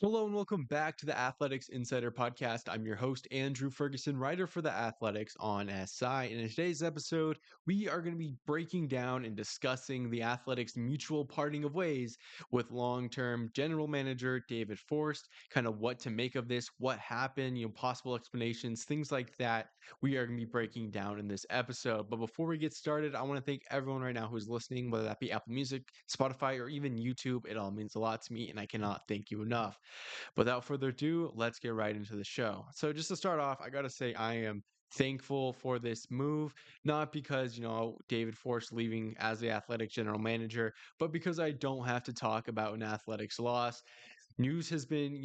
Hello and welcome back to the Athletics Insider Podcast. I'm your host, Andrew Ferguson, writer for the Athletics on SI. And in today's episode, we are going to be breaking down and discussing the Athletics' mutual parting of ways with long term general manager David Forst, kind of what to make of this, what happened, possible explanations, things like that. We are going to be breaking down in this episode. But before we get started, I want to thank everyone right now who's listening, whether that be Apple Music, Spotify, or even YouTube. It all means a lot to me, and I cannot thank you enough. Without further ado, let's get right into the show. So, just to start off, I got to say I am thankful for this move, not because, David Force leaving as the athletic general manager, but because I don't have to talk about an athletics loss. News has been,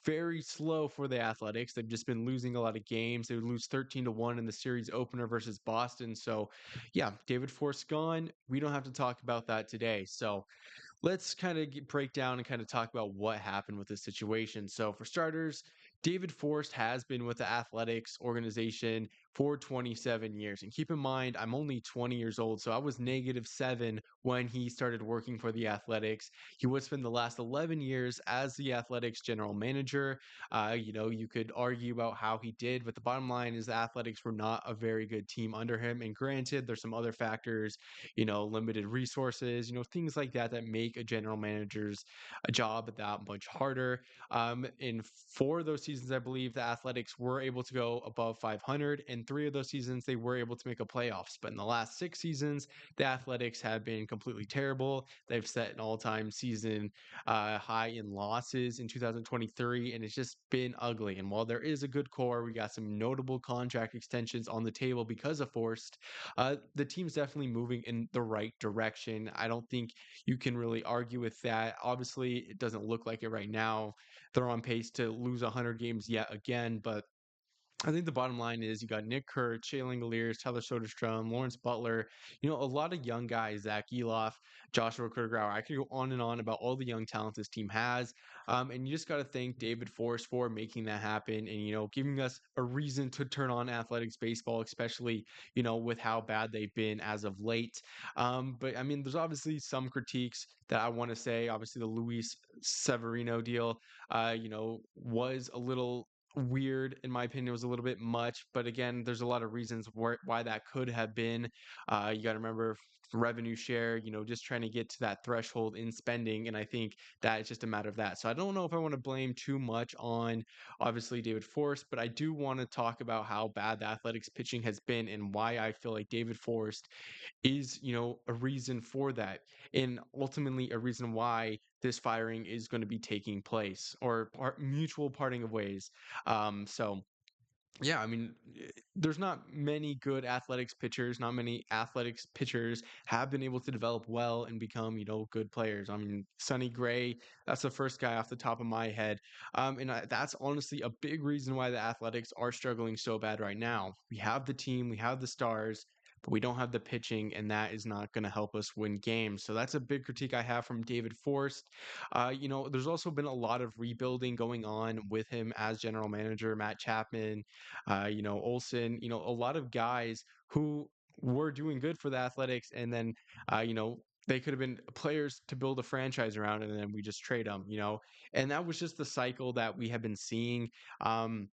very slow for the Athletics. They've just been losing a lot of games. They would lose 13-1 in the series opener versus Boston. So, yeah, David Force gone. We don't have to talk about that today. So, let's kind of break down and kind of talk about what happened with this situation. So, for starters, David Forst has been with the athletics organization for 27 years. And keep in mind, I'm only 20 years old, so I was -7 when he started working for the athletics. He would spend the last 11 years as the athletics general manager. You could argue about how he did, but the bottom line is the athletics were not a very good team under him. And granted, there's some other factors, limited resources, things like that that make a general manager's job that much harder. In four of those seasons, I believe the Athletics were able to go above 500. In three of those seasons, they were able to make a playoffs. But in the last six seasons, the Athletics have been completely terrible. They've set an all-time season high in losses in 2023, and it's just been ugly. And while there is a good core, we got some notable contract extensions on the table because of Forced. The team's definitely moving in the right direction. I don't think you can really argue with that. Obviously, it doesn't look like it right now. They're on pace to lose 100 games yet again, but I think the bottom line is you got Nick Kurt, Shea Langoliers, Tyler Soderstrom, Lawrence Butler, a lot of young guys, Zach Eloff, Joshua Kurtgrauer. I could go on and on about all the young talent this team has. And you just got to thank David Forrest for making that happen and, giving us a reason to turn on athletics baseball, especially, with how bad they've been as of late. But I mean, there's obviously some critiques that I want to say. Obviously, the Luis Severino deal, was a little weird in my opinion. It was a little bit much, but again, there's a lot of reasons why that could have been. You got to remember revenue share, just trying to get to that threshold in spending, and I think that it's just a matter of that. So I don't know if I want to blame too much on obviously David Forrest, but I do want to talk about how bad the athletics pitching has been and why I feel like David Forrest is, a reason for that, and ultimately a reason why this firing is going to be taking place, or mutual parting of ways. So yeah, I mean, there's not many good athletics pitchers. Not many athletics pitchers have been able to develop well and become, good players. I mean, Sonny Gray, that's the first guy off the top of my head. That's honestly a big reason why the athletics are struggling so bad right now. We have the team, we have the stars, but we don't have the pitching, and that is not going to help us win games. So that's a big critique I have from David Forst. There's also been a lot of rebuilding going on with him as general manager, Matt Chapman, Olson, a lot of guys who were doing good for the Athletics, and then, they could have been players to build a franchise around, and then we just trade them, and that was just the cycle that we have been seeing. Um,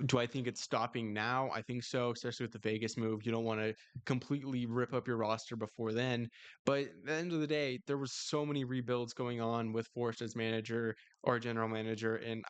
do I think it's stopping now? I think so, especially with the Vegas move. You don't want to completely rip up your roster before then. But at the end of the day, there was so many rebuilds going on with Forrest as manager or general manager, and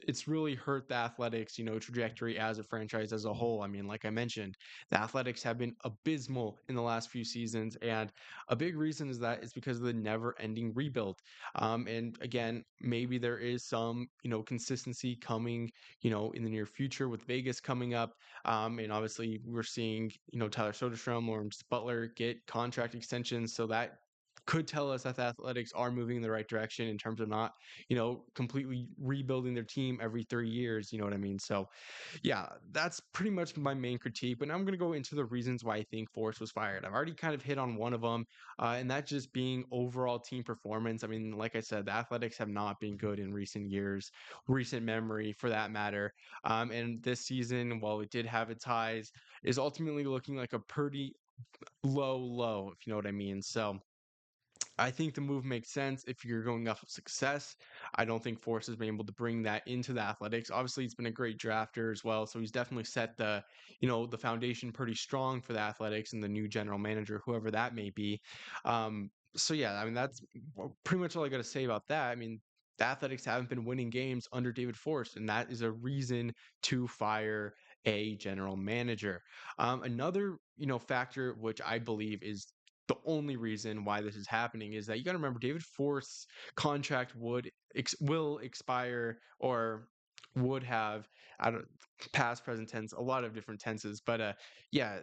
it's really hurt the Athletics, trajectory as a franchise as a whole. I mean, like I mentioned, the Athletics have been abysmal in the last few seasons, and a big reason is that is because of the never-ending rebuild. And again, maybe there is some, consistency coming, in the near future with Vegas coming up. And obviously, we're seeing, Tyler Soderstrom, Lawrence Butler get contract extensions. So that could tell us that the Athletics are moving in the right direction in terms of not, completely rebuilding their team every 3 years. You know what I mean? So, yeah, that's pretty much my main critique. But now I'm going to go into the reasons why I think Forrest was fired. I've already kind of hit on one of them, and that just being overall team performance. I mean, like I said, the Athletics have not been good in recent years, recent memory for that matter. And this season, while it did have its highs, is ultimately looking like a pretty low, if you know what I mean. So, I think the move makes sense if you're going off of success. I don't think Force has been able to bring that into the Athletics. Obviously, he's been a great drafter as well, so he's definitely set the foundation pretty strong for the Athletics and the new general manager, whoever that may be. So yeah, I mean that's pretty much all I got to say about that. I mean, the Athletics haven't been winning games under David Force, and that is a reason to fire a general manager. Another factor which I believe is the only reason why this is happening is that you got to remember David Forst's contract will expire or would have I don't past present tense a lot of different tenses but yeah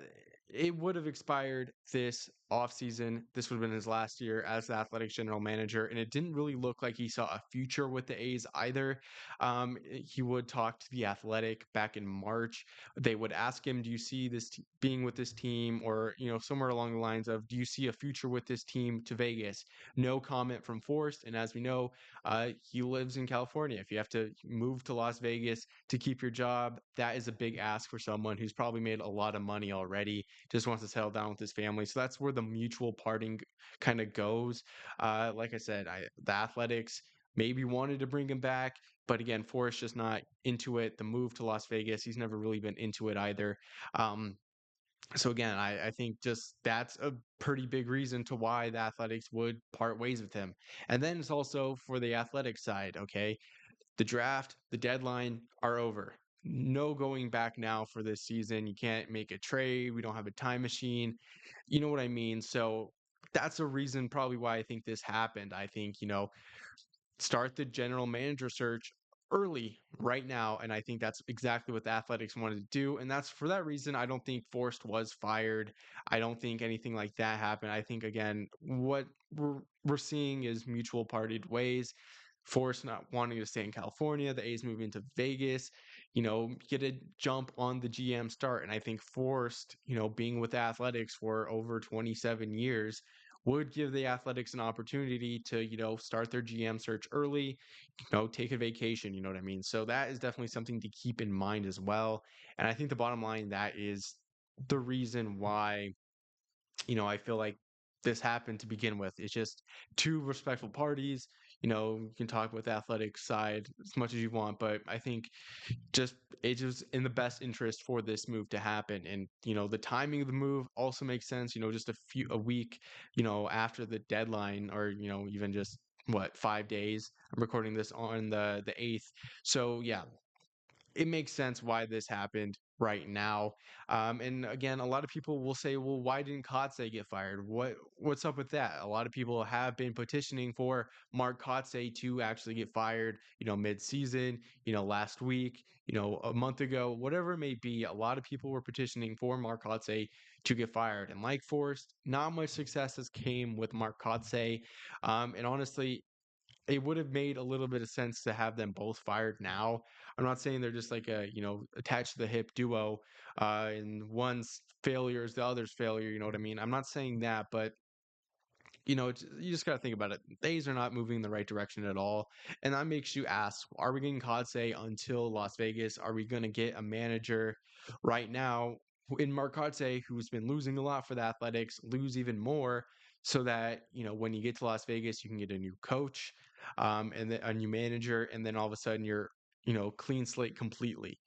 it would have expired this offseason. This would have been his last year as the Athletics general manager, and it didn't really look like he saw a future with the A's either. He would talk to the Athletic back in March. They would ask him, "Do you see being with this team?" Or somewhere along the lines of, "Do you see a future with this team to Vegas?" No comment from Forrest, and as we know, he lives in California. If you have to move to Las Vegas to keep your job, that is a big ask for someone who's probably made a lot of money already. Just wants to settle down with his family. So that's where the mutual parting kind of goes. Like I said, the Athletics maybe wanted to bring him back. But again, Forrest just not into it. The move to Las Vegas, he's never really been into it either. Um, so again, I think just that's a pretty big reason to why the Athletics would part ways with him. And then it's also for the athletic side, okay? The draft, the deadline are over. No going back now for this season. You can't make a trade. We don't have a time machine. You know what I mean? So that's a reason probably why I think this happened. I think, start the general manager search early right now. And I think that's exactly what the Athletics wanted to do. And that's for that reason, I don't think Forrest was fired. I don't think anything like that happened. I think, again, what we're seeing is mutual parted ways. Forrest not wanting to stay in California, the A's moving to Vegas, get a jump on the GM start. And I think Forrest, being with the Athletics for over 27 years, would give the Athletics an opportunity to, start their GM search early, take a vacation, you know what I mean? So that is definitely something to keep in mind as well. And I think the bottom line, that is the reason why, I feel like this happened to begin with. It's just two respectful parties. You can talk with the athletic side as much as you want, but I think just it was in the best interest for this move to happen. And the timing of the move also makes sense, just a week after the deadline, or even just what, 5 days. I'm recording this on the 8th. So yeah, it makes sense why this happened right now. And again, a lot of people will say, "Well, why didn't Kotze get fired? What's up with that?" A lot of people have been petitioning for Mark Kotze to actually get fired. Mid-season. Last week. A month ago, whatever it may be. A lot of people were petitioning for Mark Kotze to get fired. And like Forrest, not much success has came with Mark Kotze. And honestly, it would have made a little bit of sense to have them both fired now. I'm not saying they're just like a, attached to the hip duo, and one's failure is the other's failure. You know what I mean? I'm not saying that, but you just got to think about it. These are not moving in the right direction at all. And that makes you ask, are we getting Kotsay until Las Vegas? Are we going to get a manager right now in Mark Kotsay, who's been losing a lot for the Athletics, lose even more so that, when you get to Las Vegas, you can get a new coach, and then a new manager, and then all of a sudden you're, clean slate completely.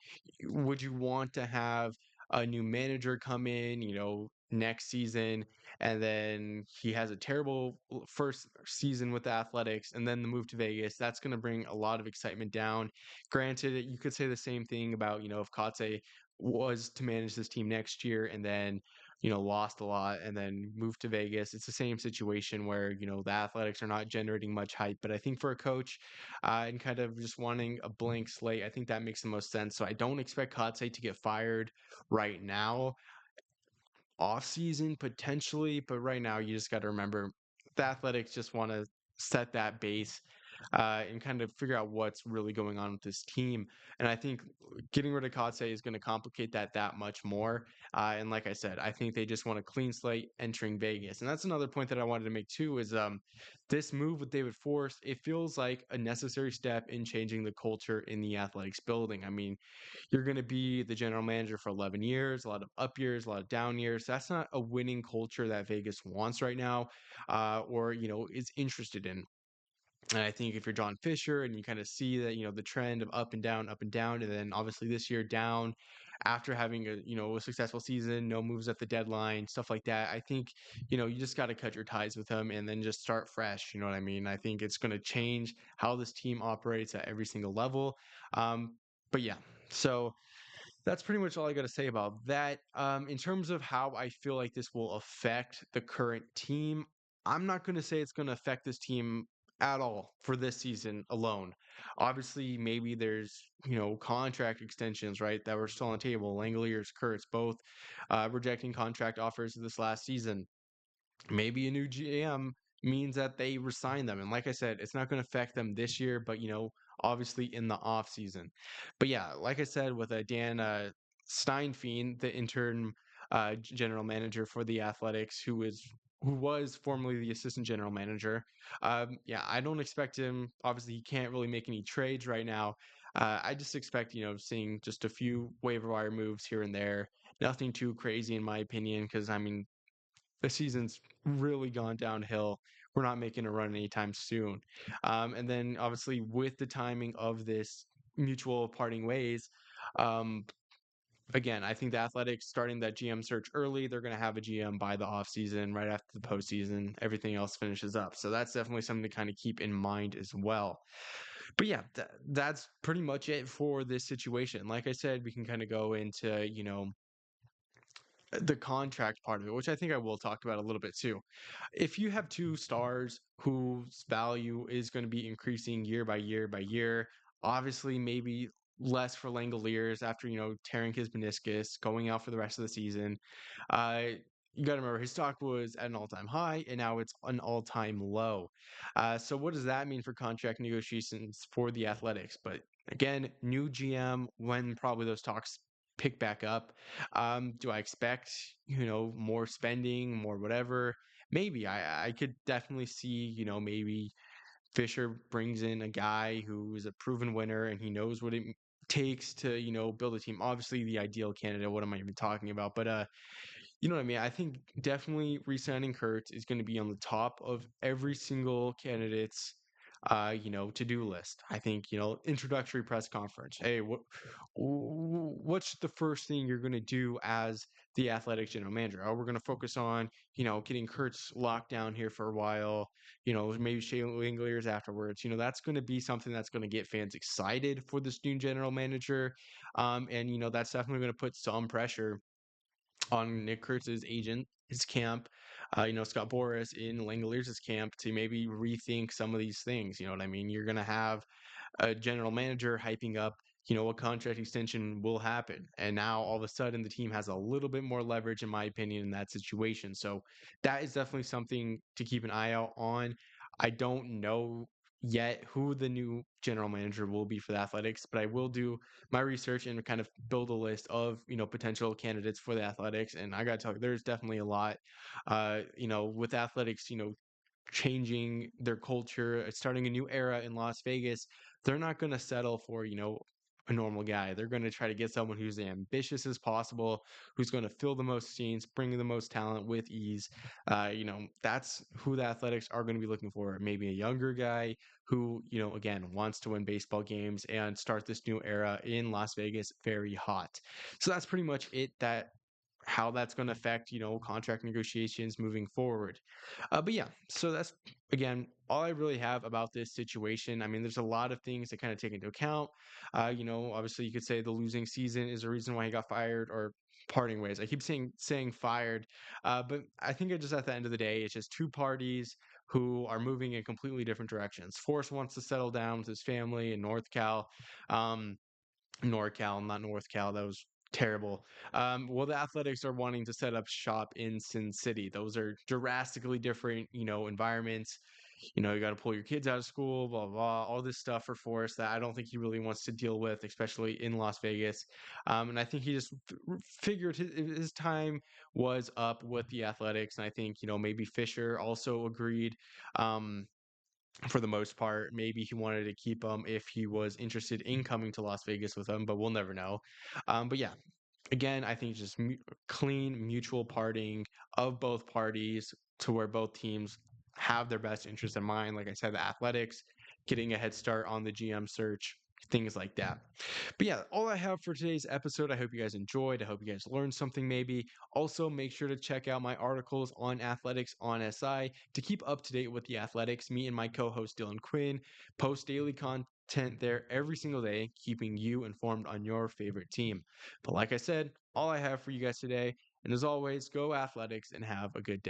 Would you want to have a new manager come in, next season, and then he has a terrible first season with the Athletics, and then the move to Vegas? That's going to bring a lot of excitement down. Granted, you could say the same thing about, if Kotze was to manage this team next year and then, lost a lot and then moved to Vegas. It's the same situation where, the Athletics are not generating much hype. But I think for a coach, and kind of just wanting a blank slate, I think that makes the most sense. So I don't expect Kotze to get fired right now. Off season potentially, but right now you just got to remember the Athletics just want to set that base. and kind of figure out what's really going on with this team. And I think getting rid of Kotze is going to complicate that much more. And like I said, I think they just want a clean slate entering Vegas. And that's another point that I wanted to make too is this move with David Forst, it feels like a necessary step in changing the culture in the athletics building. I mean, you're going to be the general manager for 11 years, a lot of up years, a lot of down years. That's not a winning culture that Vegas wants right now, or is interested in. And I think if you're John Fisher and you kind of see that, the trend of up and down, and then obviously this year down after having a successful season, no moves at the deadline, stuff like that. I think, you just got to cut your ties with them and then just start fresh. You know what I mean? I think it's going to change how this team operates at every single level. Um, but yeah, so that's pretty much all I got to say about that. In terms of how I feel like this will affect the current team, I'm not going to say it's going to affect this team at all for this season alone. Obviously, maybe there's contract extensions, right, that were still on the table. Langoliers, Kurtz, both rejecting contract offers this last season. Maybe a new GM means that they resign them. And like I said, it's not going to affect them this year, but obviously in the off season. But yeah, like I said, with Dan Steinfien, the interim general manager for the Athletics, who was formerly the assistant general manager. Yeah, I don't expect him. Obviously, he can't really make any trades right now. I just expect, seeing just a few waiver wire moves here and there. Nothing too crazy, in my opinion, because I mean, the season's really gone downhill. We're not making a run anytime soon. And then obviously with the timing of this mutual parting ways, um, again, I think the Athletics starting that GM search early, they're going to have a GM by the offseason, right after the postseason. Everything else finishes up. So that's definitely something to kind of keep in mind as well. But yeah, that's pretty much it for this situation. Like I said, we can kind of go into, the contract part of it, which I think I will talk about a little bit too. If you have two stars whose value is going to be increasing year by year by year, obviously maybe less for Langoliers after tearing his meniscus, going out for the rest of the season. Uh, you got to remember his stock was at an all-time high, and now it's an all-time low. So what does that mean for contract negotiations for the Athletics? But again, new GM when probably those talks pick back up. Do I expect more spending, more whatever? Maybe I could definitely see maybe Fisher brings in a guy who is a proven winner and he knows what it takes to build a team. Obviously, the ideal candidate. What am I even talking about? But you know what I mean? I think definitely re-signing Kurtz is going to be on the top of every single candidate's to-do list. I think, introductory press conference. Hey, what's the first thing you're going to do as the athletic general manager? Oh, we're going to focus on, getting Kurtz locked down here for a while, maybe Shea Langoliers afterwards. That's going to be something that's going to get fans excited for this new general manager. And, that's definitely going to put some pressure on Nick Kurtz's agent, his camp, Scott Boras in Langoliers' camp to maybe rethink some of these things. You know what I mean? You're going to have a general manager hyping up, a contract extension will happen. And now all of a sudden the team has a little bit more leverage, in my opinion, in that situation. So that is definitely something to keep an eye out on. I don't know yet who the new general manager will be for the Athletics, but I will do my research and kind of build a list of, potential candidates for the Athletics. And I got to tell you, there's definitely a lot, with athletics, changing their culture, starting a new era in Las Vegas, they're not going to settle for, a normal guy. They're going to try to get someone who's as ambitious as possible, who's going to fill the most scenes, bring the most talent with ease. That's who the Athletics are going to be looking for. Maybe a younger guy who, again, wants to win baseball games and start this new era in Las Vegas very hot. So that's pretty much it. That how that's going to affect, contract negotiations moving forward. But yeah, so that's again all I really have about this situation. I mean, there's a lot of things to kind of take into account. Obviously, you could say the losing season is the reason why he got fired or parting ways. I keep saying fired, but I think it just at the end of the day, it's just two parties who are moving in completely different directions. Forrest wants to settle down with his family in North Cal. Um, NorCal, not North Cal. That was terrible. Well, the Athletics are wanting to set up shop in Sin City. Those are drastically different, environments. you got to pull your kids out of school, blah, blah, blah, all this stuff for Forrest that I don't think he really wants to deal with, especially in Las Vegas. And I think he just figured his time was up with the Athletics. And I think, maybe Fisher also agreed. For the most part, maybe he wanted to keep him if he was interested in coming to Las Vegas with him, but we'll never know. But yeah, again, I think just clean mutual parting of both parties to where both teams have their best interest in mind. Like I said, the Athletics getting a head start on the GM search, things like that. But yeah, all I have for today's episode. I hope you guys enjoyed. I hope you guys learned something maybe. Also, make sure to check out my articles on athletics on SI to keep up to date with the athletics. Me and my co-host Dylan Quinn post daily content there every single day, keeping you informed on your favorite team. But like I said, all I have for you guys today. And as always, go athletics and have a good day.